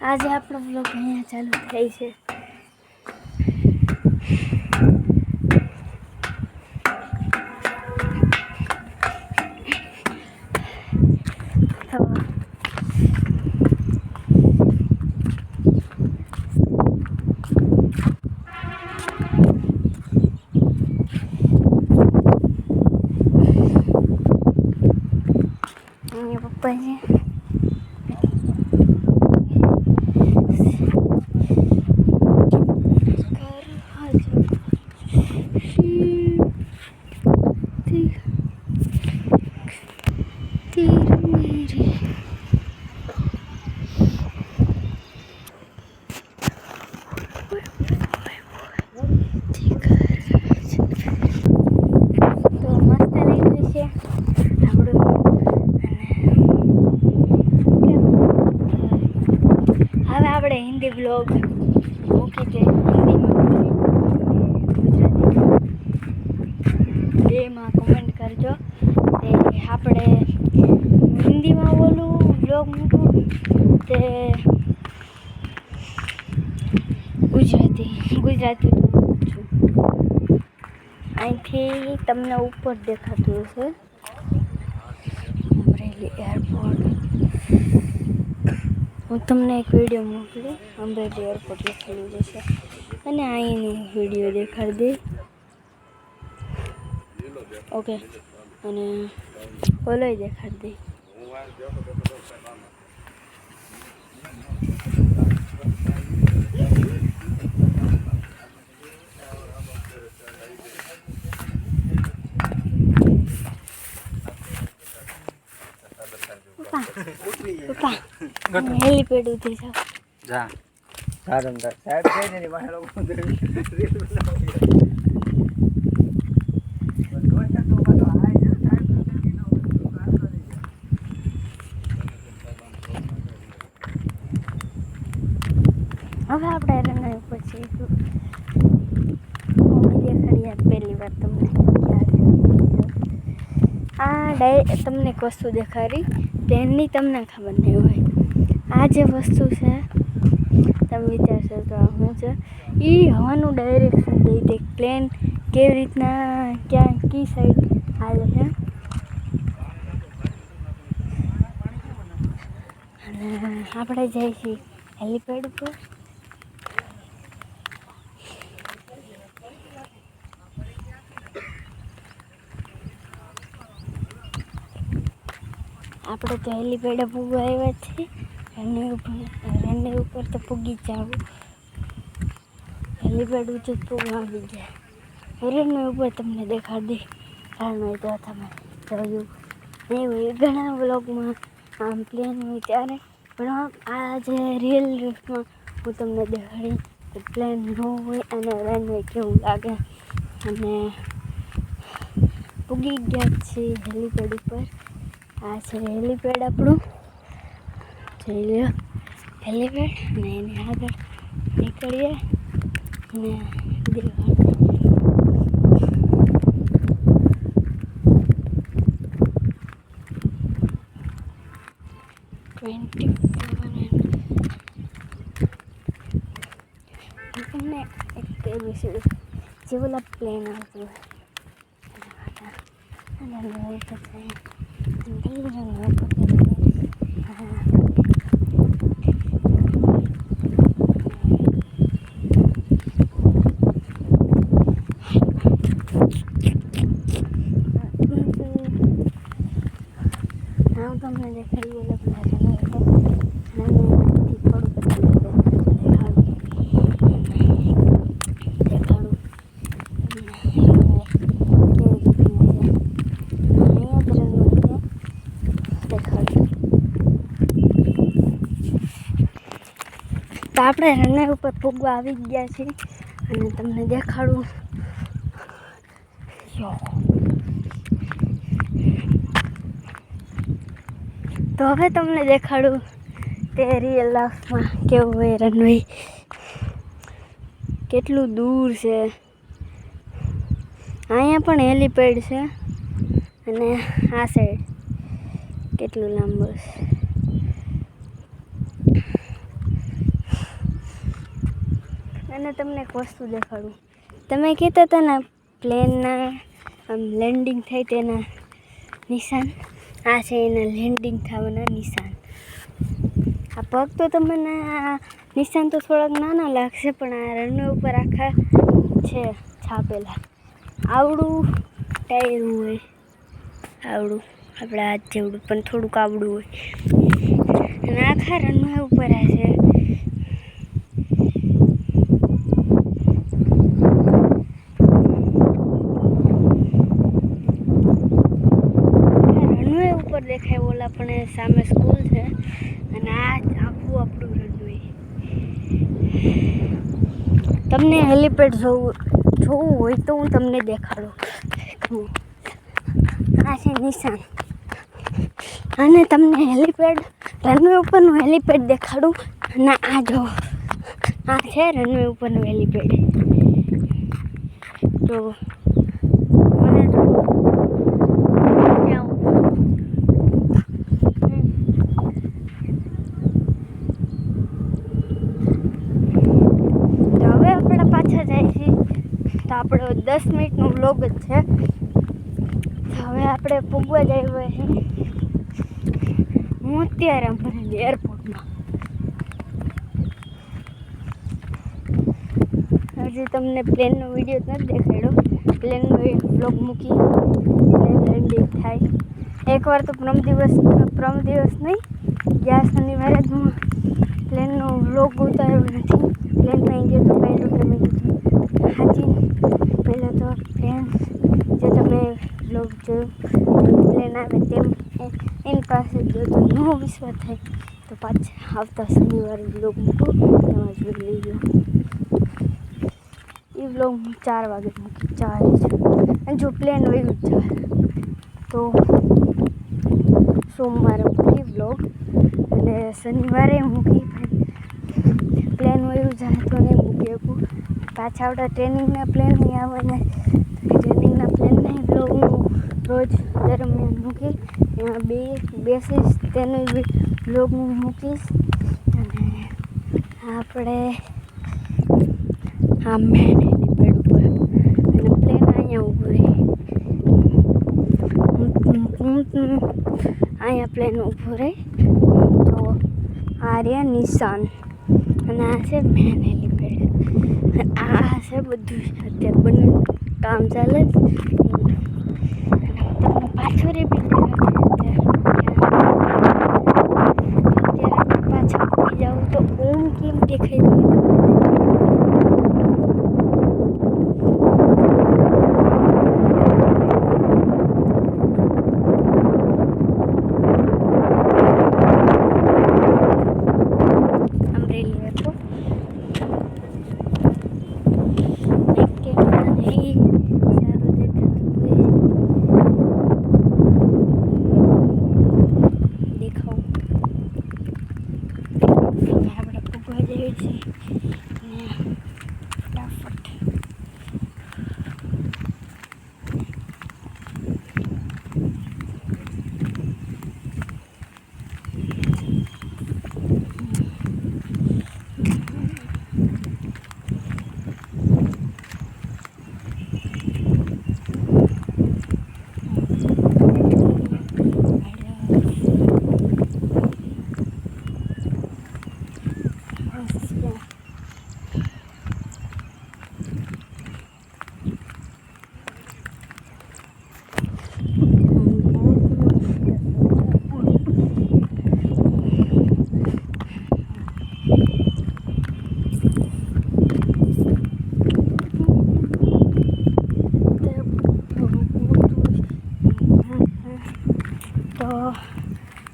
આજે આપણો બ્લોગ અહીંયા ચાલુ થાય છે. પપ્પા છે. हिंदी ब्लॉग मूकी दे हिंदी में कमेंट करजो आपणे हिंदी में बोलू ब्लॉग मूकू ते गुजराती અહીંથી તમને ઉપર દેખાતું હશે અમરેલી એરપોર્ટ. હું તમને એક વિડીયો મોકલું અમરેલી એરપોર્ટ લખેલું જશે અને અહીંની વિડીયો દેખાડી દે. ઓકે અને ઓલો દેખાડી દે. હેલીપેડ ઉતરી જા સારંદર સાહેબ કઈ ને બહાર લોકો હવે આપણે રનવે ઉપર છીએ. દેખાડી પહેલી વાર તમને તમને એક વસ્તુ દેખાડી પ્લેનની તમને ખબર નહીં હોય. આ જે વસ્તુ છે તમે વિચારશો તો શું છે એ હવાનું ડાયરેક્શન દઈ દે પ્લેન કેવી રીતના ક્યાં કી સાઈડ હાલે છે. અને આપણે જઈએ છીએ હેલીપેડ ઉપર. આપણે તો હેલીપેડ પૂગવા આવ્યા છીએ. રનવે ઉપર તો પૂગી જાવ. હેલીપેડ ઉપર પૂગવા આવી ગયા. રનવે ઉપર તમને દેખાડી રનવે તો તમે જોયું એવું ઘણા બ્લોગમાં આમ પ્લેન હોય ત્યારે પણ આ જે રિયલ લાઈફમાં હું તમને દેખાડી કે પ્લેન ન હોય અને રનવે કેવું લાગે. અને પૂગી ગયા છીએ હેલીપેડ ઉપર. આ છે હેલીપેડ આપણું. જોઈ લો હેલીપેડ ને એની આગળ નીકળીએ ને દેખાડ 27 તમને એક વિશે જે બોલા પ્લેન આવતું હોય અને હું તમને દેખાડી તો આપણે રનવે ઉપર પૂગવા આવી ગયા છીએ અને તમને દેખાડું. તો હવે તમને દેખાડું તે રિયલ લાઈફમાં કેવું હોય રનવે, કેટલું દૂર છે. અહીંયા પણ હેલીપેડ છે અને આ સાઈડ કેટલું લાંબુ છે. અને તમને એક વસ્તુ દેખાડું. તમે કહેતા હતા ને પ્લેનના આમ લેન્ડિંગ થાય તેના નિશાન, આ છે એના લેન્ડિંગ થવાના નિશાન. આ પગ તો તમને નિશાન તો થોડાક નાના લાગશે, પણ આ રનવે ઉપર આખા છે છાપેલા. આવડું ટાયરું હોય, આવડું આપણા હાથ જેવડું, પણ થોડુંક આવડું હોય. અને આખા રનવે ઉપર આ છે. રનવે ઉપર દેખાય ઓલા પણ સામે સ્કૂલ છે, અને આ આખું આપણું રનવે. તમને હેલીપેડ જોવું હોય તો હું તમને દેખાડું. આ છે નિશાન, અને તમને હેલીપેડ રનવે ઉપરનું હેલીપેડ દેખાડું. અને આ જો આ છે રનવે ઉપરનું હેલીપેડ. તો મને તો હવે આપણે પાછા જાય છે. તો આપણો 10 મિનિટનો વ્લોગ જ છે. હવે આપણે પૂગવા જ આવ્યા છીએ. હું અત્યારે અમરેલી એરપોર્ટમાં. હજી તમને પ્લેનનો વિડીયો નથી દેખાડ્યો. પ્લેનનો એક વ્લોગ મૂકી પ્લેન લેન્ડિંગ થાય. એકવાર તો પ્રમ દિવસ નહીં, ગયા શનિવારે જ હું પ્લેનનો વ્લોગ ઉતાર્યો નથી. પ્લેનમાં ગયો તો પહેલું કે મેં કીધું હાજી, પહેલાં તો પ્લેન જે તમે વ્લોગ જોયો પ્લેન આવે તેમ એની પાસે જો તો ન વિશ્વાસ થાય તો પાછા આવતા શનિવારે વ્લોગ મૂકો, એમાં જોઈ લેજો. એ વ્લોગ હું 4 વાગે મૂકી, 4 જ. અને જો પ્લેન વયું જ જાય તો સોમવારે મૂકી વ્લોગ, અને શનિવારે મૂકી. પ્લેન વયું જાય તો નહીં મૂકી શકું. પાછા આવતા ટ્રેનિંગના પ્લેન નહીં આવવાના. ટ્રેનિંગના પ્લેનના વ્લોગ હું રોજ દરમિયાન મૂકી, એમાં બેસીશ તેનો વ્લોગ હું મૂકીશ. અને આપણે આ મેન હેલીપેડ ઉપર, અને પ્લેન અહીંયા ઊભું રહે. અહીંયા પ્લેન ઊભું રહે. તો આ રહ્યા નિશાન, અને આ છે મેન હેલીપેડ. આ છે બધું અત્યારે બંને કામ ચાલે જ. તમને પાછળ રિપીટ અત્યારે પાછા ઉડી જાઉં તો ઓમ કેમ દેખાય તો અમરેલી એરપોર્ટ. ફટાફટ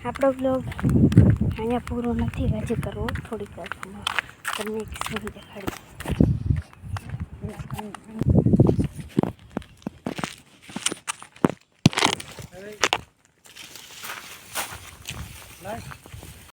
આપણો બ્લોગ અહીંયા પૂરો નથી હજી કરવો. થોડીક વારમાં તમને એક સીન દેખાડું.